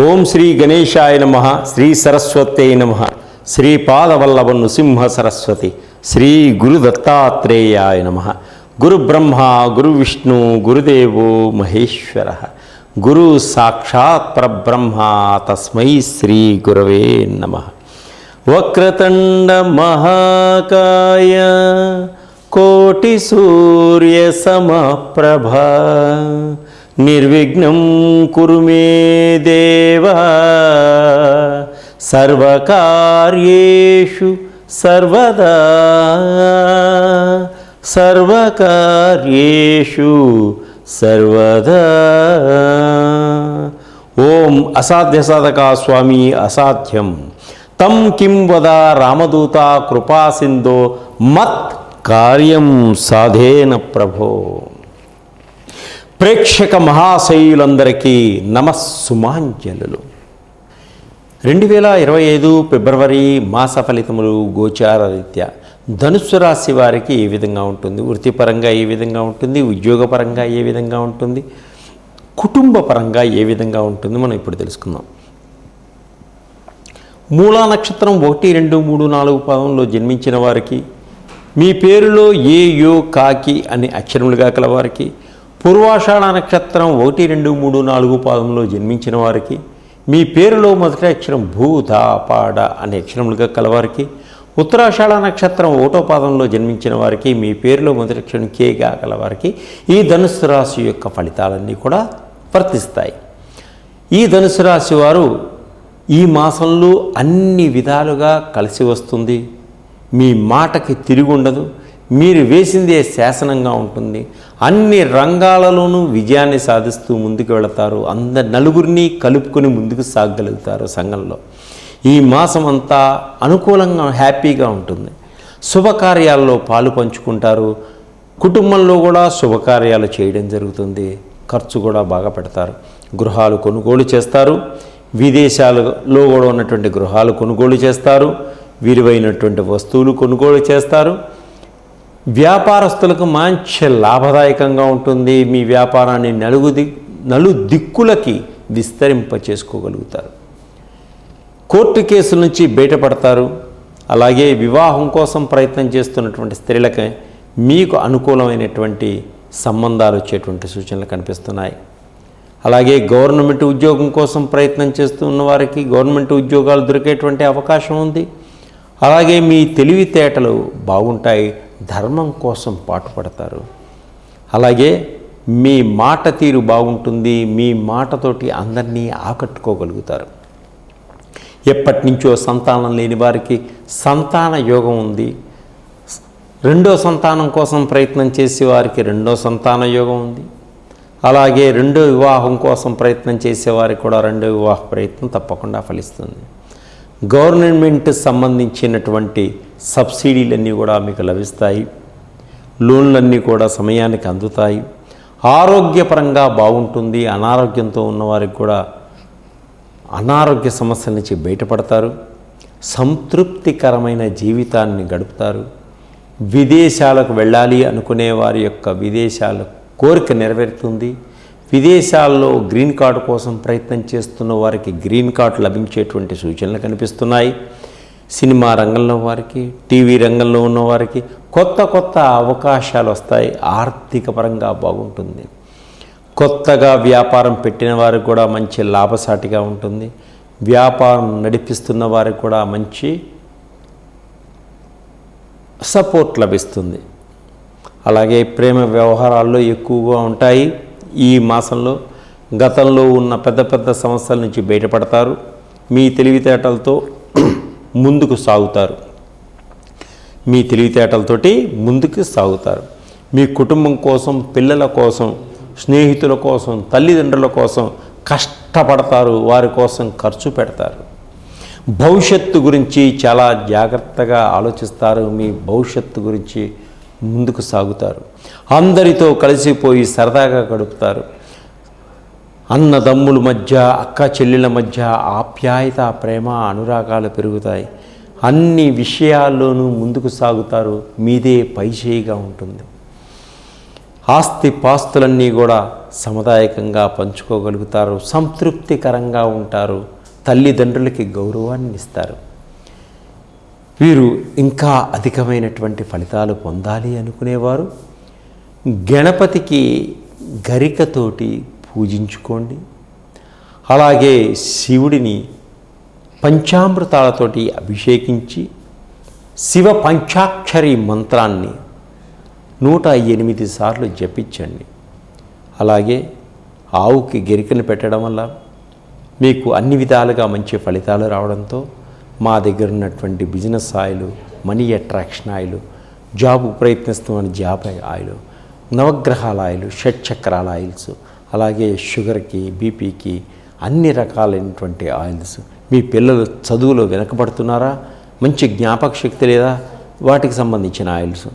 ఓం శ్రీ గణేశాయ నమః. శ్రీ సరస్వతే నమః. శ్రీపాదవల్లభ నృసింహ సరస్వతి. శ్రీ గురు దత్తాత్రేయాయ నమః. గురు బ్రహ్మ గురు విష్ణు గురుదేవో మహేశ్వర. గురు సాక్షాత్ పరబ్రహ్మ తస్మై శ్రీ గురవే నమః. వక్రతుండ మహాకాయ కోటి సూర్య సమప్రభ నిర్విఘ్నం కురు మే దేవ సర్వకార్యేషు సర్వదా సర్వకార్యేషు సర్వదా. ఓం అసాధ్య సాధక స్వామి అసాధ్యం తం కిం వద రామదూత కృపా సింధో మత్ కార్యం సాధేన ప్రభో. ప్రేక్షక మహాశయులందరికీ నమస్సుమాంజలు. 2025 ఫిబ్రవరి మాస ఫలితములు గోచార రీత్యా ధనుస్సు రాశి వారికి ఏ విధంగా ఉంటుంది, వృత్తిపరంగా ఏ విధంగా ఉంటుంది, ఉద్యోగపరంగా ఏ విధంగా ఉంటుంది, కుటుంబ పరంగా ఏ విధంగా ఉంటుంది మనం ఇప్పుడు తెలుసుకుందాం. మూలా నక్షత్రం 1, 2, 3, 4 పాదంలో జన్మించిన వారికి, మీ పేరులో ఏ యో కాకి అనే అక్షరములుగా కలవారికి, పూర్వాషాఢ నక్షత్రం 1, 2, 3, 4 పాదంలో జన్మించిన వారికి, మీ పేరులో మొదటి అక్షరం భూ ధా పాడ అనే అక్షరములుగా కలవారికి, ఉత్తరాషాఢ నక్షత్రం 1వ పాదంలో జన్మించిన వారికి, మీ పేరులో మొదటి అక్షరం కేగా కలవారికి ఈ ధనుస్సు రాశి యొక్క ఫలితాలన్నీ కూడా వర్తిస్తాయి. ఈ ధనుస్సు రాశి వారు ఈ మాసంలో అన్ని విధాలుగా కలిసి వస్తుంది. మీ మాటకి తిరుగుండదు. మీరు వేసిందే శాసనంగా ఉంటుంది. అన్ని రంగాలలోనూ విజయాన్ని సాధిస్తూ ముందుకు వెళతారు. నలుగురిని కలుపుకొని ముందుకు సాగగలుగుతారు. సంఘంలో ఈ మాసం అంతా అనుకూలంగా హ్యాపీగా ఉంటుంది. శుభకార్యాల్లో పాలు పంచుకుంటారు. కుటుంబంలో కూడా శుభకార్యాలు చేయడం జరుగుతుంది. ఖర్చు కూడా బాగా పెడతారు. గృహాలు కొనుగోలు చేస్తారు. విదేశాలలో కూడా ఉన్నటువంటి గృహాలు కొనుగోలు చేస్తారు. విలువైనటువంటి వస్తువులు కొనుగోలు చేస్తారు. వ్యాపారస్తులకు మంచి లాభదాయకంగా ఉంటుంది. మీ వ్యాపారాన్ని నలు దిక్కులకి విస్తరింప చేసుకోగలుగుతారు. కోర్టు కేసుల నుంచి బయటపడతారు. అలాగే వివాహం కోసం ప్రయత్నం చేస్తున్నటువంటి స్త్రీలకి మీకు అనుకూలమైనటువంటి సంబంధాలు వచ్చేటువంటి సూచనలు కనిపిస్తున్నాయి. అలాగే గవర్నమెంట్ ఉద్యోగం కోసం ప్రయత్నం చేస్తున్న వారికి గవర్నమెంట్ ఉద్యోగాలు దొరికేటువంటి అవకాశం ఉంది. అలాగే మీ తెలివితేటలు బాగుంటాయి. ధర్మం కోసం పాటుపడతారు. అలాగే మీ మాట తీరు బాగుంటుంది. మీ మాటతోటి అందరినీ ఆకట్టుకోగలుగుతారు. ఎప్పటి నుంచో సంతానం లేని వారికి సంతాన యోగం ఉంది. రెండో సంతానం కోసం ప్రయత్నం చేసే వారికి రెండో సంతాన యోగం ఉంది. అలాగే రెండో వివాహం కోసం ప్రయత్నం చేసేవారికి కూడా రెండో వివాహ ప్రయత్నం తప్పకుండా ఫలిస్తుంది. గవర్నమెంట్ సంబంధించినటువంటి సబ్సిడీలన్నీ కూడా మీకు లభిస్తాయి. లోన్లన్నీ కూడా సమయానికి అందుతాయి. ఆరోగ్యపరంగా బాగుంటుంది. అనారోగ్యంతో ఉన్నవారికి కూడా అనారోగ్య సమస్యల నుంచి బయటపడతారు. సంతృప్తికరమైన జీవితాన్ని గడుపుతారు. విదేశాలకు వెళ్ళాలి అనుకునే వారి యొక్క విదేశాల కోరిక నెరవేరుతుంది. విదేశాల్లో గ్రీన్ కార్డు కోసం ప్రయత్నం చేస్తున్న వారికి గ్రీన్ కార్డు లభించేటువంటి సూచనలు కనిపిస్తున్నాయి. సినిమా రంగంలో వారికి, టీవీ రంగంలో ఉన్నవారికి కొత్త అవకాశాలు వస్తాయి. ఆర్థిక పరంగా బాగుంటుంది. కొత్తగా వ్యాపారం పెట్టిన వారికి కూడా మంచి లాభసాటిగా ఉంటుంది. వ్యాపారం నడిపిస్తున్న వారికి కూడా మంచి సపోర్ట్ లభిస్తుంది. అలాగే ప్రేమ వ్యవహారాల్లో ఎక్కువగా ఉంటాయి. ఈ మాసంలో గతంలో ఉన్న పెద్ద సమస్యల నుంచి బయటపడతారు. మీ తెలివితేటలతో ముందుకు సాగుతారు. మీ కుటుంబం కోసం, పిల్లల కోసం, స్నేహితుల కోసం, తల్లిదండ్రుల కోసం కష్టపడతారు. వారి కోసం ఖర్చు పెడతారు. భవిష్యత్తు గురించి చాలా జాగ్రత్తగా ఆలోచిస్తారు. మీ భవిష్యత్తు గురించి ముందుకు సాగుతారు. అందరితో కలిసిపోయి సరదాగా గడుపుతారు. అన్నదమ్ముల మధ్య, అక్క చెల్లెల మధ్య ఆప్యాయత, ప్రేమ, అనురాగాలు పెరుగుతాయి. అన్ని విషయాల్లోనూ ముందుకు సాగుతారు. మీదే పైచేయిగా ఉంటుంది. ఆస్తిపాస్తులన్నీ కూడా సముదాయకంగా పంచుకోగలుగుతారు, సంతృప్తికరంగా ఉంటారు, తల్లిదండ్రులకి గౌరవాన్ని ఇస్తారు. వీరు ఇంకా అధికమైనటువంటి ఫలితాలు పొందాలి అనుకునేవారు గణపతికి గరికతోటి పూజించుకోండి. అలాగే శివుడిని పంచామృతాలతోటి అభిషేకించి శివ పంచాక్షరి మంత్రాన్ని 108 సార్లు జపించండి. అలాగే ఆవుకి గరికను పెట్టడం వల్ల మీకు అన్ని విధాలుగా మంచి ఫలితాలు రావడంతో మా దగ్గర ఉన్నటువంటి business oil, money attraction oil, job ప్రయత్నిస్తున్న జాబ్ ఆయిల్, నవగ్రహాల ఆయిల్, షట్చక్రాల ఆయిల్స్, అలాగే షుగర్కి, బీపీకి అన్ని రకాలైనటువంటి ఆయిల్స్. మీ పిల్లలు చదువులో వెనకబడుతున్నారా, మంచి జ్ఞాపక శక్తి లేదా, వాటికి సంబంధించిన ఆయిల్స్.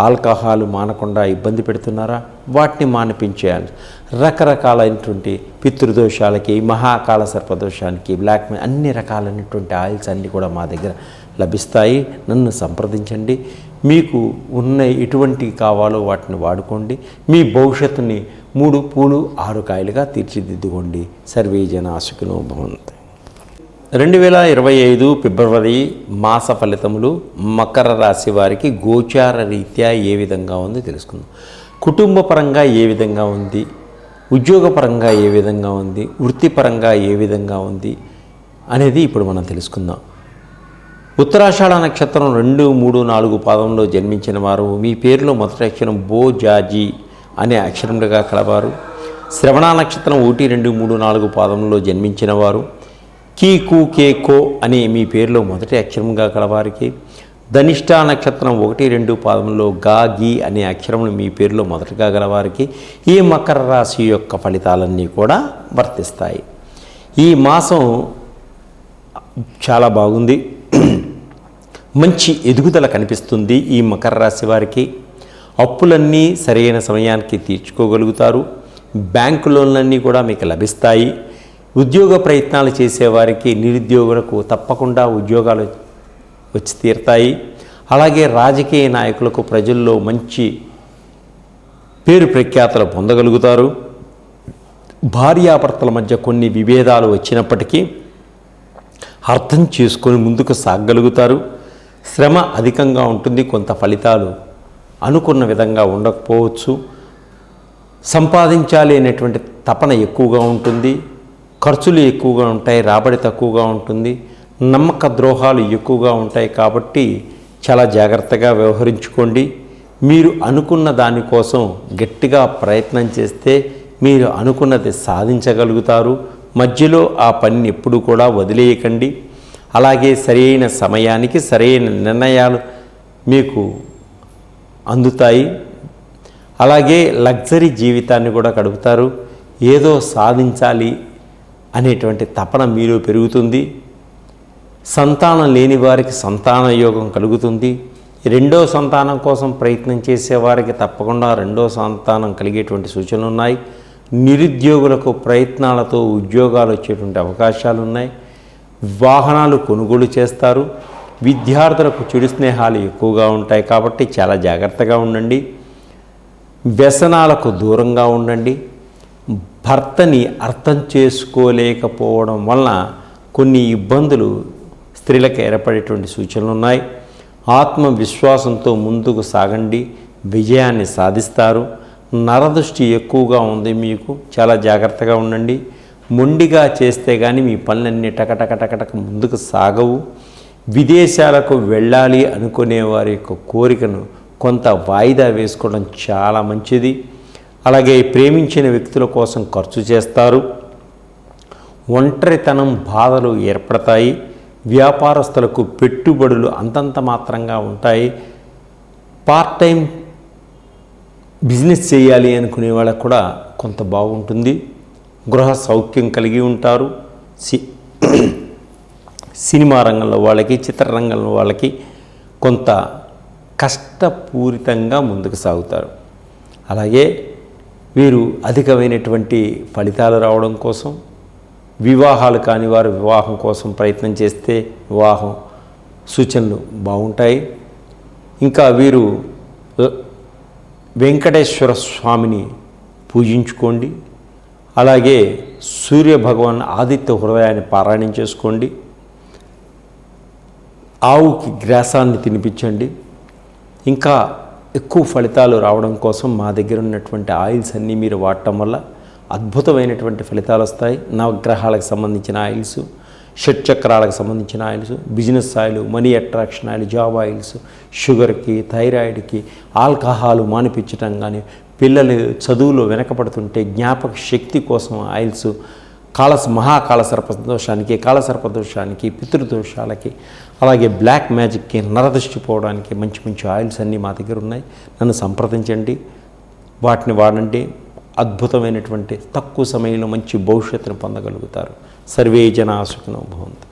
ఆల్కహాల్ మానకుండా ఇబ్బంది పెడుతున్నారా, వాటిని మానిపించేయాలి. రకరకాలైనటువంటి పితృదోషాలకి, మహాకాల సర్పదోషానికి, బ్లాక్ అన్ని రకాలైనటువంటి ఆయిల్స్ అన్నీ కూడా మా దగ్గర లభిస్తాయి. నన్ను సంప్రదించండి. మీకు ఉన్న ఎటువంటివి కావాలో వాటిని వాడుకోండి. మీ భవిష్యత్తుని 3 పూలు 6 కాయలుగా తీర్చిదిద్దుకోండి. సర్వే జనా సుఖినో భవంతు. 2025 ఫిబ్రవరి మాస ఫలితములు మకర రాశి వారికి గోచార రీత్యా ఏ విధంగా ఉంది తెలుసుకుందాం. కుటుంబ పరంగా ఏ విధంగా ఉంది, ఉద్యోగపరంగా ఏ విధంగా ఉంది, వృత్తిపరంగా ఏ విధంగా ఉంది అనేది ఇప్పుడు మనం తెలుసుకుందాం. ఉత్తరాషాఢ నక్షత్రం 2, 3, 4 పాదంలో జన్మించిన వారు మీ పేరులో మొదటి అక్షరం బో, జాజీ అనే అక్షరములుగా కలవారు. శ్రవణ నక్షత్రం 1, 2, 3, 4 పాదంలో జన్మించిన వారు కీ, కు, కే, కో అని మీ పేరులో మొదటి అక్షరంగా కలవారికి, ధనిష్ట నక్షత్రం 1, 2 పాదంలో గా, గీ అనే అక్షరములు మీ పేరులో మొదటగా గలవారికి ఈ మకర రాశి యొక్క ఫలితాలన్నీ కూడా వర్తిస్తాయి. ఈ మాసం చాలా బాగుంది. మంచి ఎదుగుదల కనిపిస్తుంది. ఈ మకర రాశి వారికి అప్పులన్నీ సరైన సమయానికి తీర్చుకోగలుగుతారు. బ్యాంకు లోన్లన్నీ కూడా మీకు లభిస్తాయి. ఉద్యోగ ప్రయత్నాలు చేసేవారికి, నిరుద్యోగులకు తప్పకుండా ఉద్యోగాలు వచ్చి తీరుతాయి. అలాగే రాజకీయ నాయకులకు ప్రజల్లో మంచి పేరు ప్రఖ్యాతలు పొందగలుగుతారు. భార్యాభర్తల మధ్య కొన్ని విభేదాలు వచ్చినప్పటికీ అర్థం చేసుకొని ముందుకు సాగగలుగుతారు. శ్రమ అధికంగా ఉంటుంది. కొంత ఫలితాలు అనుకున్న విధంగా ఉండకపోవచ్చు. సంపాదించాలి అనేటువంటి తపన ఎక్కువగా ఉంటుంది. ఖర్చులు ఎక్కువగా ఉంటాయి, రాబడి తక్కువగా ఉంటుంది. నమ్మక ద్రోహాలు ఎక్కువగా ఉంటాయి. కాబట్టి చాలా జాగ్రత్తగా వ్యవహరించుకోండి. మీరు అనుకున్న దానికోసం గట్టిగా ప్రయత్నం చేస్తే మీరు అనుకున్నది సాధించగలుగుతారు. మధ్యలో ఆ పనిని ఎప్పుడు కూడా వదిలేయకండి. అలాగే సరైన సమయానికి సరైన నిర్ణయాలు మీకు అందుతాయి. అలాగే లగ్జరీ జీవితాన్ని కూడా గడుపుతారు. ఏదో సాధించాలి అనేటువంటి తపన మీలో పెరుగుతుంది. సంతానం లేని వారికి సంతాన యోగం కలుగుతుంది. రెండో సంతానం కోసం ప్రయత్నం చేసేవారికి తప్పకుండా రెండో సంతానం కలిగేటువంటి సూచనలు ఉన్నాయి. నిరుద్యోగులకు ప్రయత్నాలతో ఉద్యోగాలు వచ్చేటువంటి అవకాశాలు ఉన్నాయి. వాహనాలు కొనుగోలు చేస్తారు. విద్యార్థులకు చెడు స్నేహాలు ఎక్కువగా ఉంటాయి. కాబట్టి చాలా జాగ్రత్తగా ఉండండి. వ్యసనాలకు దూరంగా ఉండండి. భర్తని అర్థం చేసుకోలేకపోవడం వలన కొన్ని ఇబ్బందులు స్త్రీలకు ఏర్పడేటువంటి సూచనలు ఉన్నాయి. ఆత్మవిశ్వాసంతో ముందుకు సాగండి. విజయాన్ని సాధిస్తారు. నరదృష్టి ఎక్కువగా ఉంది. మీకు చాలా జాగ్రత్తగా ఉండండి. మొండిగా చేస్తే కానీ మీ పనులన్నీ టకటక ముందుకు సాగవు. విదేశాలకు వెళ్ళాలి అనుకునే వారి యొక్క కోరికను కొంత వాయిదా వేసుకోవడం చాలా మంచిది. అలాగే ప్రేమించిన వ్యక్తుల కోసం ఖర్చు చేస్తారు. ఒంటరితనం బాధలు ఏర్పడతాయి. వ్యాపారస్తులకు పెట్టుబడులు అంతంత మాత్రంగా ఉంటాయి. పార్ట్ టైం బిజినెస్ చేయాలి అనుకునే వాళ్ళకు కూడా కొంత బాగుంటుంది. గృహ సౌఖ్యం కలిగి ఉంటారు. సినిమా రంగంలో వాళ్ళకి, చిత్రరంగంలో వాళ్ళకి కొంత కష్టపూరితంగా ముందుకు సాగుతారు. అలాగే వీరు అధికమైనటువంటి ఫలితాలు రావడం కోసం, వివాహాలు కాని వారు వివాహం కోసం ప్రయత్నం చేస్తే వివాహం సూచనలు బాగుంటాయి. ఇంకా వీరు వెంకటేశ్వర స్వామిని పూజించుకోండి. అలాగే సూర్య భగవాన్ ఆదిత్య హృదయాన్ని పారాయణం చేసుకోండి. ఆవుకి గ్రాసాన్ని తినిపించండి. ఇంకా ఎక్కువ ఫలితాలు రావడం కోసం మా దగ్గర ఉన్నటువంటి ఆయిల్స్ అన్నీ మీరు వాడటం వల్ల అద్భుతమైనటువంటి ఫలితాలు వస్తాయి. నవగ్రహాలకు సంబంధించిన ఆయిల్స్, షట్చక్రాలకు సంబంధించిన oils, business oil, money attraction oil, job oils, షుగర్కి, థైరాయిడ్కి, ఆల్కహాల్ మానిపించడం కానీ, పిల్లలు చదువులో వెనకబడుతుంటే జ్ఞాపక శక్తి కోసం ఆయిల్స్, మహాకాళసర్పదోషానికి, కాళసర్పదోషానికి, పితృదోషాలకి, అలాగే బ్లాక్ మ్యాజిక్కి, నరదృష్టి పోవడానికి మంచి మంచి ఆయిల్స్ అన్నీ మా దగ్గర ఉన్నాయి. నన్ను సంప్రదించండి, వాటిని వాడండి. అద్భుతమైనటువంటి తక్కువ సమయంలో మంచి భవిష్యత్తును పొందగలుగుతారు. సర్వే జనా సుఖినో భవంతు.